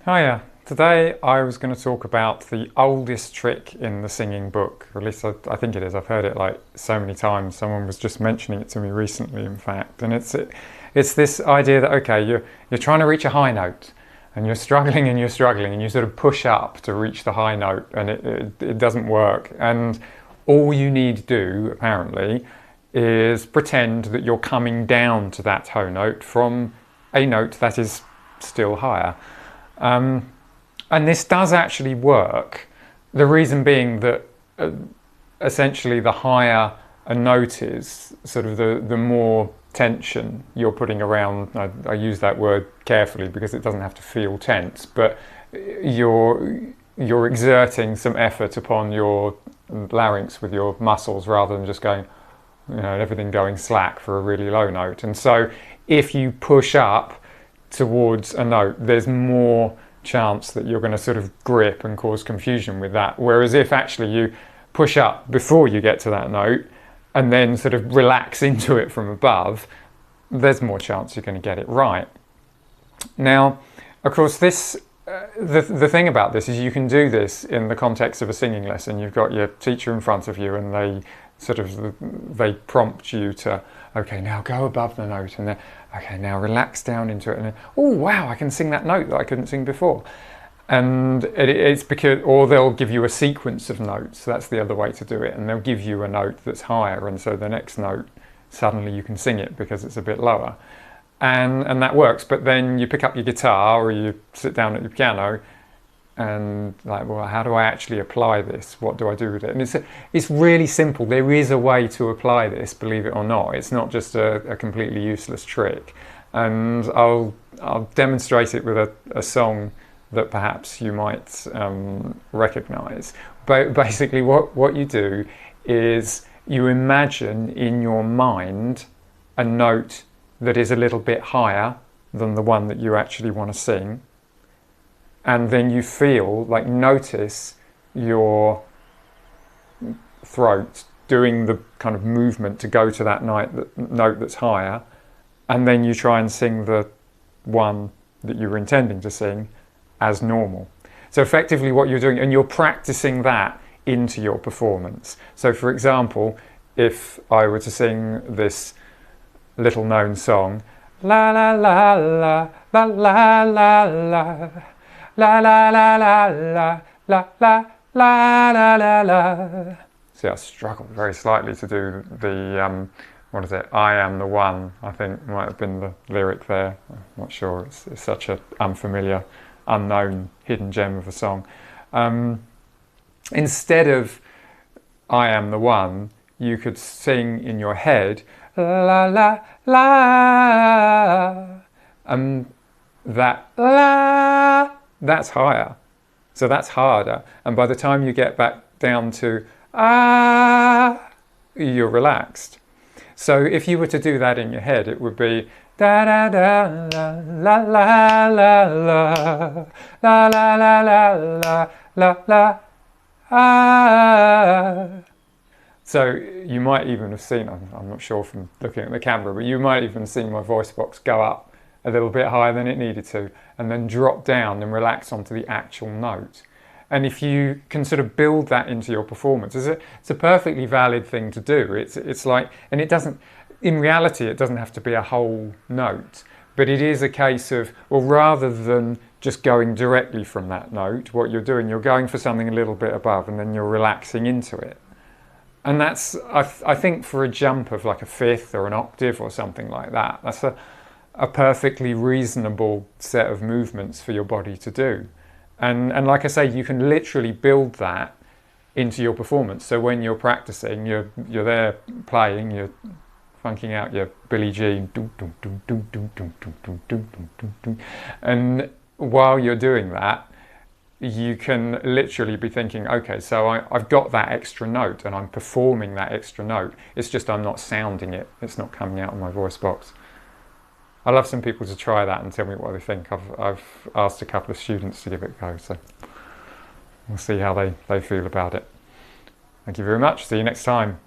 Hiya. Today I was going to talk about the oldest trick in the singing book, or at least I think it is. I've heard it like so many times. Someone was just mentioning it to me recently, in fact, and it's this idea that okay, you're trying to reach a high note, and you're struggling and you're struggling, and you sort of push up to reach the high note, and it doesn't work. And all you need to do, apparently, is pretend that you're coming down to that low note from a note that is still higher. And this does actually work. The reason being that essentially the higher a note is, sort of the more tension you're putting around. I use that word carefully because it doesn't have to feel tense, but you're exerting some effort upon your larynx with your muscles rather than just going, everything going slack for a really low note. And so if you push up towards a note, there's more chance that you're going to sort of grip and cause confusion with that. Whereas if actually you push up before you get to that note and then sort of relax into it from above, there's more chance you're going to get it right. Now, of course, this the thing about this is you can do this in the context of a singing lesson. You've got your teacher in front of you and they prompt you to, okay, now go above the note, and then, okay, now relax down into it, and then, oh wow, I can sing that note that I couldn't sing before. And it's because, or they'll give you a sequence of notes. That's the other way to do it, and they'll give you a note that's higher, and so the next note suddenly you can sing it because it's a bit lower, and that works. But then you pick up your guitar or you sit down at your piano and like, well, how do I actually apply this? What do I do with it? And it's really simple. There is a way to apply this, believe it or not. It's not just a completely useless trick. And I'll demonstrate it with a song that perhaps you might recognize. But basically what you do is you imagine in your mind a note that is a little bit higher than the one that you actually want to sing. And then you feel, like, notice your throat doing the kind of movement to go to that note that's higher, and then you try and sing the one that you were intending to sing as normal. So effectively what you're doing, and you're practicing that into your performance. So for example, if I were to sing this little known song, la la la la la la la la, la la la la la la la la la la la. See, I struggled very slightly to do the what is it? I am the one, I think might have been the lyric there. I'm not sure. It's such an unfamiliar, unknown, hidden gem of a song. Instead of I am the one, you could sing in your head la la la, and that la, that's higher, so that's harder, and by the time you get back down to ah, you're relaxed. So if you were to do that in your head, it would be da da da la la la la la la la la la la la ah. So you might even have seen, I'm not sure from looking at the camera, but you might even see my voice box go up a little bit higher than it needed to, and then drop down and relax onto the actual note. And if you can sort of build that into your performance, it's a perfectly valid thing to do. It's like, and it doesn't, in reality, it doesn't have to be a whole note, but it is a case of, well, rather than just going directly from that note, what you're doing, you're going for something a little bit above, and then you're relaxing into it. And that's, I think, for a jump of like a fifth or an octave or something like that, that's a perfectly reasonable set of movements for your body to do. And like I say, you can literally build that into your performance. So when you're practicing, you're there playing, you're funking out your Billie Jean, and while you're doing that, you can literally be thinking, okay, so I've got that extra note and I'm performing that extra note. It's just I'm not sounding it. It's not coming out of my voice box. I'd love some people to try that and tell me what they think. I've asked a couple of students to give it a go, so we'll see how they feel about it. Thank you very much. See you next time.